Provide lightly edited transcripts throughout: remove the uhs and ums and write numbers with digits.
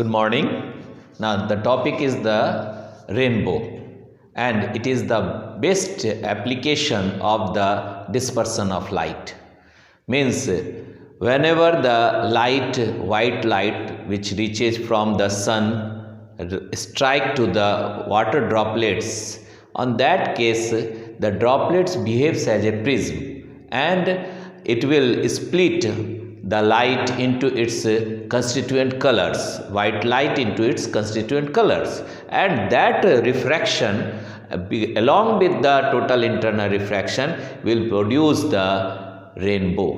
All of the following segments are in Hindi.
Good morning. Now the topic is the rainbow, and it is the best application of the dispersion of light. Means whenever the light, white light which reaches from the sun strike to the water droplets, on that case the droplets behaves as a prism and it will split the light into its constituent colors, white light into its constituent colors, and that refraction along with the total internal refraction will produce the rainbow.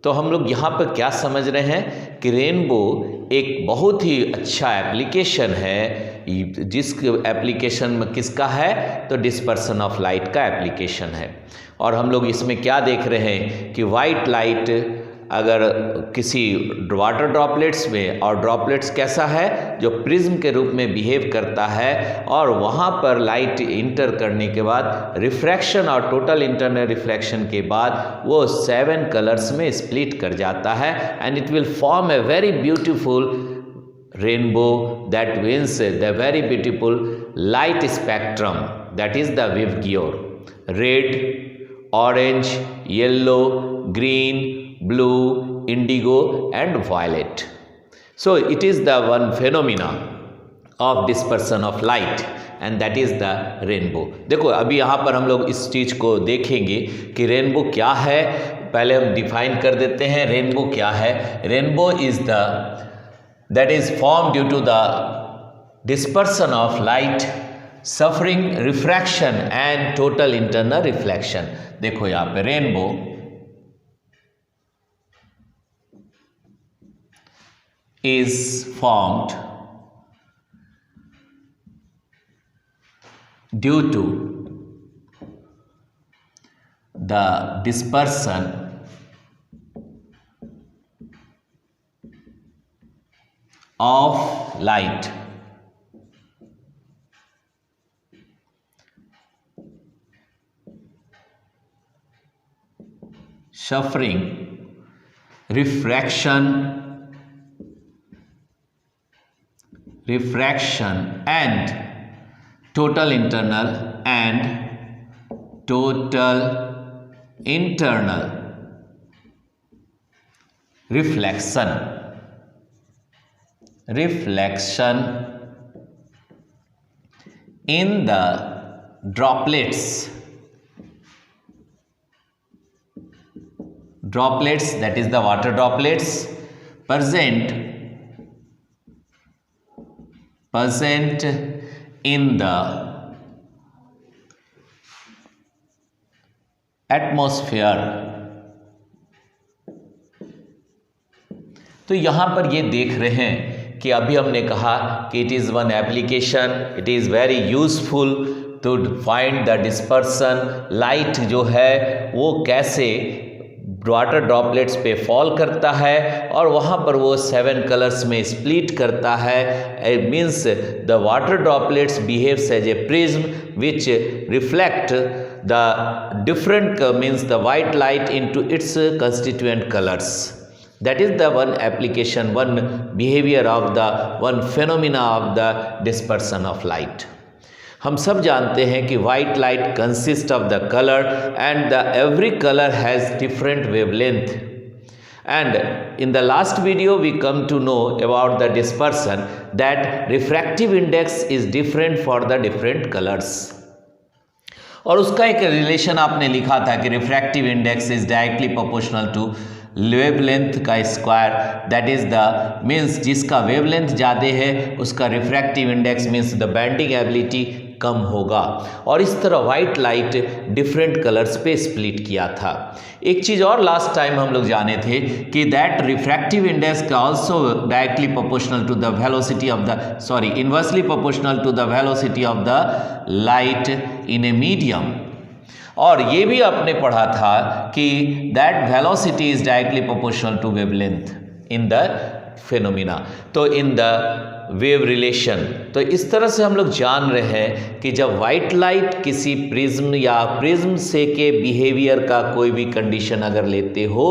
तो हम लोग यहाँ पर क्या समझ रहे हैं कि रेनबो एक बहुत ही अच्छा एप्लीकेशन है, जिस एप्लीकेशन में किसका है तो डिस्पर्सन ऑफ लाइट का एप्लीकेशन है। और हम लोग इसमें क्या देख रहे हैं कि वाइट लाइट अगर किसी वाटर ड्रॉपलेट्स में, और ड्रॉपलेट्स कैसा है जो प्रिज्म के रूप में बिहेव करता है, और वहाँ पर लाइट इंटर करने के बाद रिफ्रैक्शन और टोटल इंटरनल रिफ्लेक्शन के बाद वो 7 कलर्स में स्प्लिट कर जाता है and it will form a very beautiful rainbow, that means the very beautiful light spectrum, that is the विवगियोर, red, orange, yellow, green, blue, indigo and violet. So it is the one phenomena of dispersion of light and that is the rainbow. देखो अभी यहाँ पर हम लोग इस चीज़ को देखेंगे कि रेनबो क्या है। पहले हम डिफाइन कर देते हैं रेनबो क्या है। Rainbow is the that is formed due to the dispersion of light suffering refraction and total internal reflection. देखो यहाँ पे rainbow is formed due to the dispersion of light suffering refraction and total internal reflection in the droplets, that is the water droplets present in the atmosphere. तो यहाँ पर ये देख रहे हैं कि अभी हमने कहा कि it is one application, it is very useful to find the dispersion. Light जो है वो कैसे वाटर ड्रॉपलेट्स पे फॉल करता है और वहाँ पर वो 7 कलर्स में स्प्लिट करता है। It means the water droplets behaves as a prism which reflect the different means the white light into its constituent colours. That is the one application, one behavior of the one phenomena of the dispersion of light. हम सब जानते हैं कि white light consists of the color and the every color has different wavelength. And in the last video we come to know about the dispersion that refractive index is different for the different colors. और उसका एक रिलेशन आपने लिखा था कि refractive index is directly proportional to wavelength का square, that is the means जिसका वेवलेंथ ज़्यादा है उसका refractive index means the bending ability कम होगा। और इस तरह वाइट लाइट डिफरेंट कलर्स पे स्प्लिट किया था। एक चीज़ और लास्ट टाइम हम लोग जाने थे कि दैट रिफ्रैक्टिव इंडेक्स का also directly proportional to the velocity of the inversely proportional to the velocity of the light in a medium. और ये भी आपने पढ़ा था कि that velocity is directly proportional to wavelength in the phenomena. तो इन द वेव रिलेशन, तो इस तरह से हम लोग जान रहे हैं कि जब वाइट लाइट किसी प्रिज्म या प्रिज्म से के बिहेवियर का कोई भी कंडीशन अगर लेते हो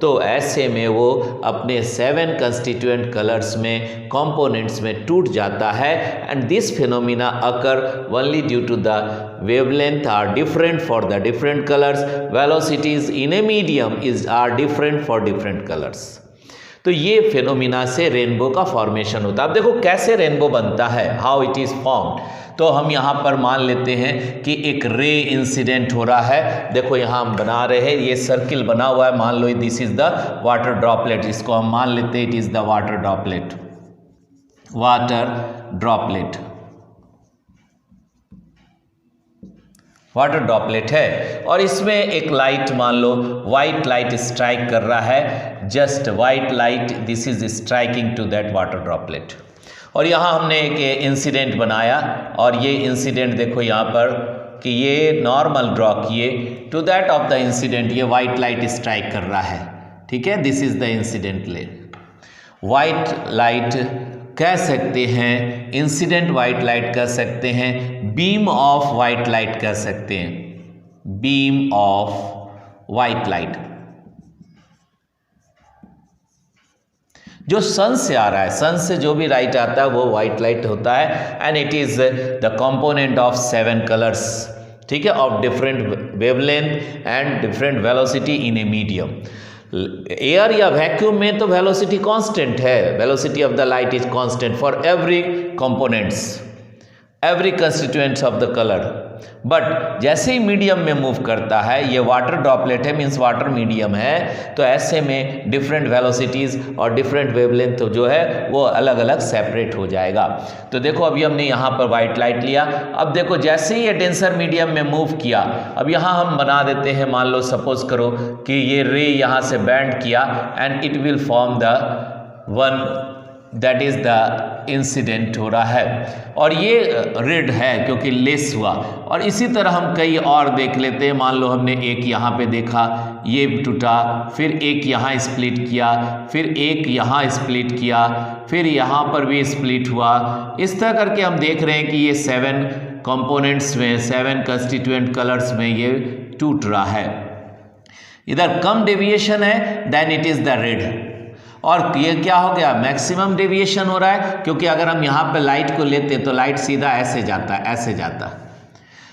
तो ऐसे में वो अपने 7 कंस्टिट्यूएंट कलर्स में कंपोनेंट्स में टूट जाता है। And this phenomena occur only due to the wavelength are different for the different colors, velocities in a medium are different for different colors। तो ये फिनोमिना से रेनबो का फॉर्मेशन होता है। अब देखो कैसे रेनबो बनता है, हाउ इट इज फॉर्म्ड। तो हम यहाँ पर मान लेते हैं कि एक रे इंसिडेंट हो रहा है। देखो यहाँ हम बना रहे हैं, ये सर्किल बना हुआ है, मान लो this is the water droplet, इसको हम मान लेते हैं it is the water droplet, water droplet, water droplet है। और इसमें एक लाइट मान लो वाइट लाइट स्ट्राइक कर रहा है, just white light this is striking to that water droplet. और यहाँ हमने एक इंसिडेंट बनाया और ये इंसिडेंट देखो यहाँ पर कि ये नॉर्मल ड्रॉ किए to that of the incident, ये वाइट लाइट स्ट्राइक कर रहा है, ठीक है, this is the incident ray. White light कह सकते हैं, इंसिडेंट वाइट लाइट कह सकते हैं, बीम ऑफ वाइट लाइट कह सकते हैं, बीम ऑफ वाइट लाइट जो सन से आ रहा है, सन से जो भी लाइट आता है वो वाइट लाइट होता है। And it is the component of 7 colours, ठीक है, of different wavelength and different velocity in a medium. Air या वैक्यूम में तो वेलोसिटी कांस्टेंट है, velocity of the light is constant for every components, every constituents of the colour. But जैसे ही मीडियम में मूव करता है, ये वाटर ड्रॉपलेट है मीन्स वाटर मीडियम है, तो ऐसे में डिफरेंट वेलोसिटीज़ और डिफरेंट वेवलेंथ जो है वो अलग अलग सेपरेट हो जाएगा। तो देखो अभी हमने यहाँ पर वाइट लाइट लिया, अब देखो जैसे ही ये डेंसर मीडियम में मूव किया, अब यहाँ हम बना देते हैं, मान लो सपोज करो कि ये रे यहाँ से बैंड किया and it will form the one that is the incident हो रहा है, और ये रेड है क्योंकि लेस हुआ। और इसी तरह हम कई और देख लेते हैं, मान लो हमने एक यहाँ पे देखा, ये टूटा, फिर एक यहाँ स्प्लिट किया, फिर एक यहाँ स्प्लिट किया, फिर यहाँ पर भी स्प्लिट हुआ। इस तरह करके हम देख रहे हैं कि ये 7 कंपोनेंट्स में, 7 कंस्टिट्यूएंट कलर्स में ये टूट रहा है। इधर कम डेविएशन है then it is the red, और ये क्या हो गया, मैक्सिमम डेविएशन हो रहा है, क्योंकि अगर हम यहाँ पे लाइट को लेते तो लाइट सीधा ऐसे जाता है, ऐसे जाता है,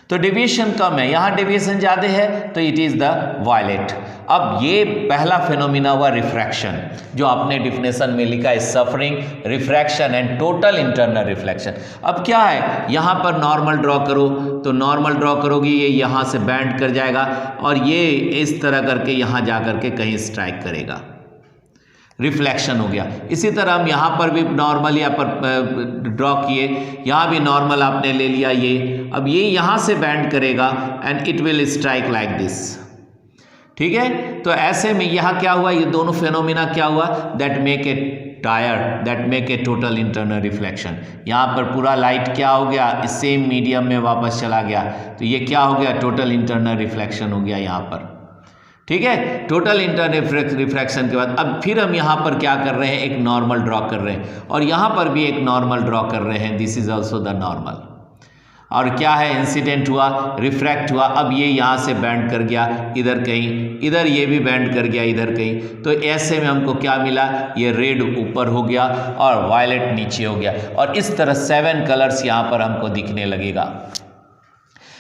तो डेविएशन कम है, यहाँ डेविएशन ज़्यादा है तो इट इज़ द वायलेट। अब ये पहला फिनोमिना हुआ रिफ्रैक्शन, जो आपने डिफिनेशन में लिखा है, suffering, refraction and total internal reflection. अब क्या है, यहाँ पर नॉर्मल ड्रॉ करो, तो नॉर्मल ड्रॉ करोगे ये यहाँ से बैंड कर जाएगा और ये इस तरह करके यहाँ जा करके कहीं स्ट्राइक करेगा, रिफ्लेक्शन हो गया। इसी तरह हम यहाँ पर भी नॉर्मल यहाँ पर ड्रॉ किए, यहाँ भी नॉर्मल आपने ले लिया ये, अब ये यहाँ से बैंड करेगा and it will strike like this, ठीक है। तो ऐसे में यहाँ क्या हुआ, ये दोनों फेनोमिना क्या हुआ, that make a tyre, that make a total internal reflection. यहाँ पर पूरा लाइट क्या हो गया, इस सेम मीडियम में वापस चला गया, तो ये क्या हो गया, टोटल इंटरनल रिफ्लेक्शन हो गया यहाँ पर, ठीक है। टोटल इंटरनल रिफ्रैक्शन के बाद अब फिर हम यहाँ पर क्या कर रहे हैं, एक नॉर्मल ड्रॉ कर रहे हैं, और यहाँ पर भी एक नॉर्मल ड्रॉ कर रहे हैं, this is also the normal. और क्या है, इंसिडेंट हुआ, रिफ्रैक्ट हुआ, अब ये यहाँ से बैंड कर गया इधर कहीं, इधर ये भी बैंड कर गया इधर कहीं, तो ऐसे में हमको क्या मिला, ये रेड ऊपर हो गया और वायलेट नीचे हो गया, और इस तरह 7 कलर्स यहाँ पर हमको दिखने लगेगा।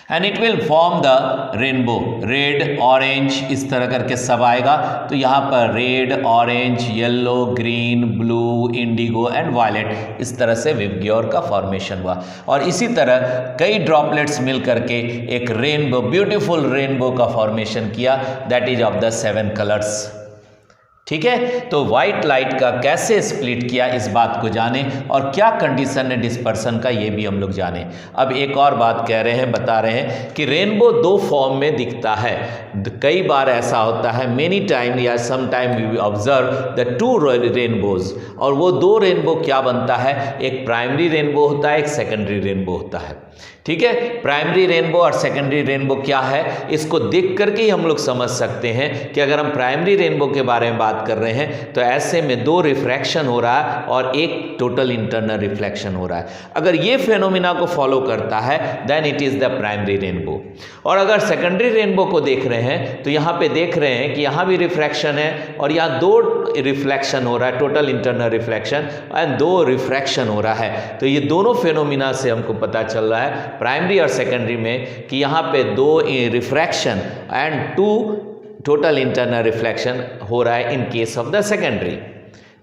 And it will form the rainbow, red, orange, इस तरह करके सब आएगा। तो यहाँ पर red, orange, yellow, green, blue, indigo and violet, इस तरह से विबग्योर का फॉर्मेशन हुआ। और इसी तरह कई ड्रॉपलेट्स मिल करके एक रेनबो, ब्यूटीफुल रेनबो का फॉर्मेशन किया, that is of the 7 colours, ठीक है। तो वाइट लाइट का कैसे स्प्लिट किया, इस बात को जाने, और क्या कंडीशन है डिस्पर्सन का, ये भी हम लोग जाने। अब एक और बात कह रहे हैं, बता रहे हैं कि रेनबो 2 फॉर्म में दिखता है। कई बार ऐसा होता है, मेनी टाइम या some time we observe the 2 rainbows, और वो 2 रेनबो क्या बनता है, एक प्राइमरी रेनबो होता है, एक सेकेंडरी रेनबो होता है, ठीक है। प्राइमरी रेनबो और सेकेंडरी रेनबो क्या है, इसको देख करके ही हम लोग समझ सकते हैं कि अगर हम प्राइमरी रेनबो के बारे में बात बात कर रहे हैं तो ऐसे में दो रिफ्रैक्शन हो रहा है और एक टोटल इंटरनल रिफ्लेक्शन हो रहा है। अगर ये फेनोमिना को फॉलो करता है then it is the primary rainbow. और अगर सेकेंडरी रेनबो को देख रहे हैं तो यहाँ पे देख रहे हैं कि यहाँ भी रिफ्रैक्शन है और यहाँ दो रिफ्लेक्शन हो रहा है, टोटल इंटरनल रिफ्लेक्शन एंड दो रिफ्रैक्शन हो रहा है। तो ये दोनों फेनोमिना से हमको पता चल रहा है प्राइमरी और सेकेंडरी में कि यहाँ पे दो refraction and two total internal reflection हो रहा है in case of the secondary.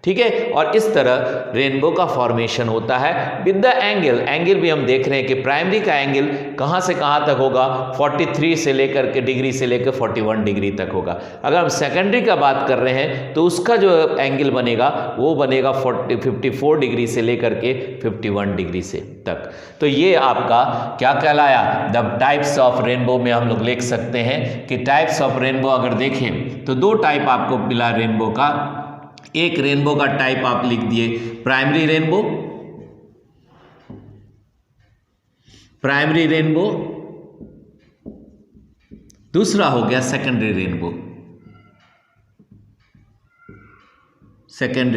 ठीक है, और इस तरह रेनबो का फॉर्मेशन होता है विद द एंगल भी हम देख रहे हैं कि प्राइमरी का एंगल कहाँ से कहाँ तक होगा, 43 से लेकर के डिग्री से लेकर 41 डिग्री तक होगा। अगर हम सेकेंडरी का बात कर रहे हैं तो उसका जो एंगल बनेगा वो बनेगा 54 डिग्री से लेकर के 51 डिग्री से तक। तो ये आपका क्या कहलाया, द टाइप्स ऑफ रेनबो में हम लोग लिख सकते हैं कि टाइप्स ऑफ रेनबो अगर देखें तो दो टाइप आपको मिला रेनबो का। एक रेनबो का टाइप आप लिख दिए प्राइमरी रेनबो, दूसरा हो गया सेकेंडरी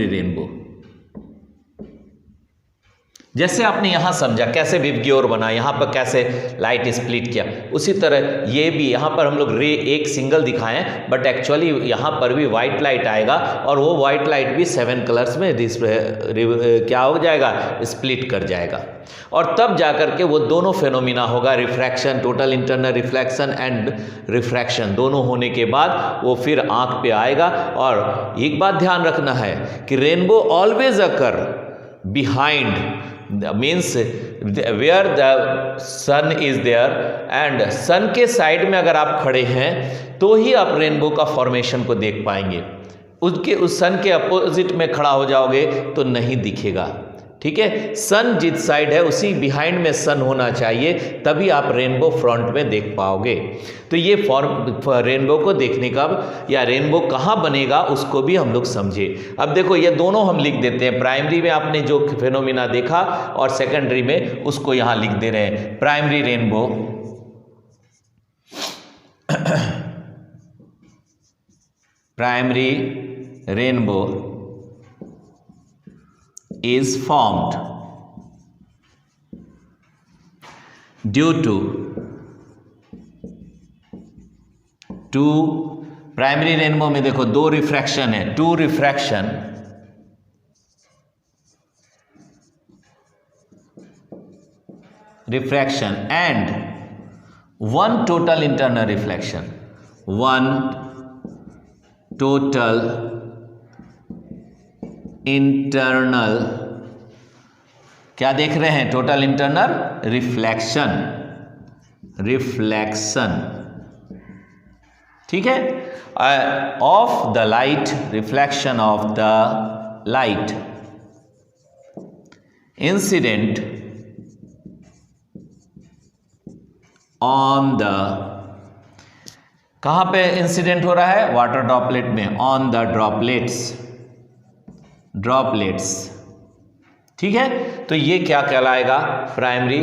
रेनबो। जैसे आपने यहां समझा कैसे विबग्योर बना, यहां पर कैसे लाइट स्प्लिट किया, उसी तरह ये भी यहां पर हम लोग रे एक सिंगल दिखाएं बट एक्चुअली यहां पर भी वाइट लाइट आएगा और वो वाइट लाइट भी 7 कलर्स में क्या हो जाएगा, स्प्लिट कर जाएगा। और तब जाकर के वो दोनों फेनोमिना होगा, refraction, total internal reflection and refraction, दोनों होने के बाद वो फिर आंख पे आएगा। और एक बात ध्यान रखना है कि rainbow always occur behind means where the sun is there and sun के साइड में अगर आप खड़े हैं तो ही आप रेनबो का फॉर्मेशन को देख पाएंगे। उस सन के अपोजिट में खड़ा हो जाओगे तो नहीं दिखेगा। ठीक है, सन जिस साइड है उसी बिहाइंड में सन होना चाहिए, तभी आप रेनबो फ्रंट में देख पाओगे। तो ये रेनबो को देखने का या रेनबो कहाँ बनेगा उसको भी हम लोग समझे। अब देखो ये दोनों हम लिख देते हैं, प्राइमरी में आपने जो फेनोमिना देखा और सेकेंडरी में उसको यहाँ लिख दे रहे हैं। Primary rainbow is formed due to primary rainbow में देखो दो रिफ्रैक्शन है, two refraction and one total internal reflection, one total internal, क्या देख रहे हैं, टोटल इंटरनल रिफ्लेक्शन। ठीक है, of the light, reflection of the light incident on the, कहां पे इंसिडेंट हो रहा है, वाटर ड्रॉपलेट में, ऑन द ड्रॉपलेट्स। ठीक है, तो ये क्या कहलाएगा, प्राइमरी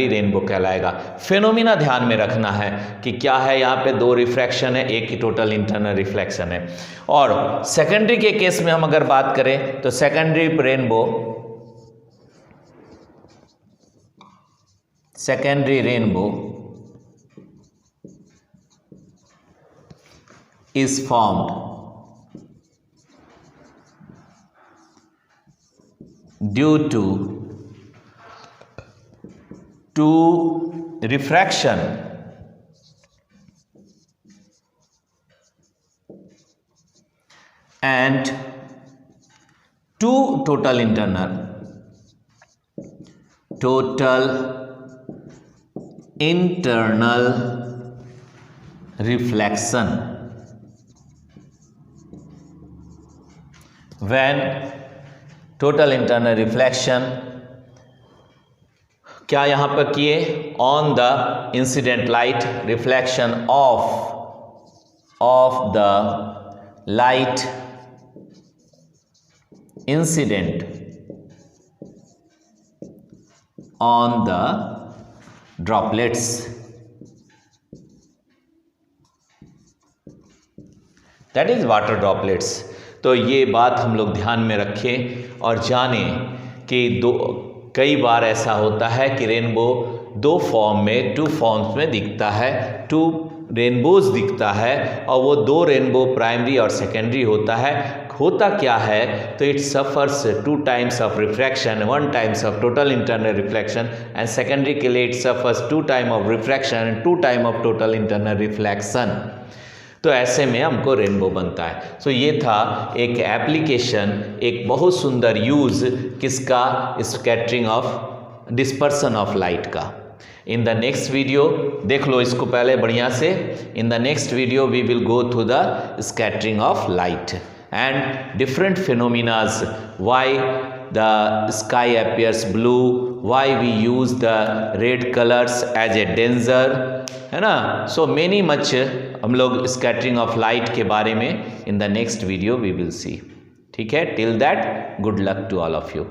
रेनबो कहलाएगा। फेनोमिना ध्यान में रखना है कि क्या है, यहाँ पे दो रिफ्रैक्शन है, एक ही टोटल इंटरनल रिफ्लेक्शन है। और सेकेंडरी के केस में हम अगर बात करें तो secondary rainbow is formed due to refraction and two total internal reflection when total internal reflection क्या यहां पर किए, on the incident light, reflection of the light incident on the droplets. That is water droplets. तो ये बात हम लोग ध्यान में रखें और जानें कि कई बार ऐसा होता है कि रेनबो दो फॉर्म में, टू फॉर्म्स में दिखता है, टू रेनबोज दिखता है, और वो दो रेनबो प्राइमरी और सेकेंडरी होता है। होता क्या है, तो it suffers 2 times of refraction, 1 times of total internal reflection, and secondary के लिए it suffers 2 time of refraction and 2 time of total internal reflection. तो ऐसे में हमको रेनबो बनता है। सो ये था एक एप्लीकेशन, एक बहुत सुंदर यूज़ किसका, scattering of dispersion of light का। इन द नेक्स्ट वीडियो, देख लो इसको पहले बढ़िया से, in the next video we will go through the scattering of light and different phenomena, why the sky appears blue, why we use the red colors as a danger, है ना। so many much हम लोग स्कैटरिंग ऑफ लाइट के बारे में in the next video we will see. ठीक है, till that good luck to all of you.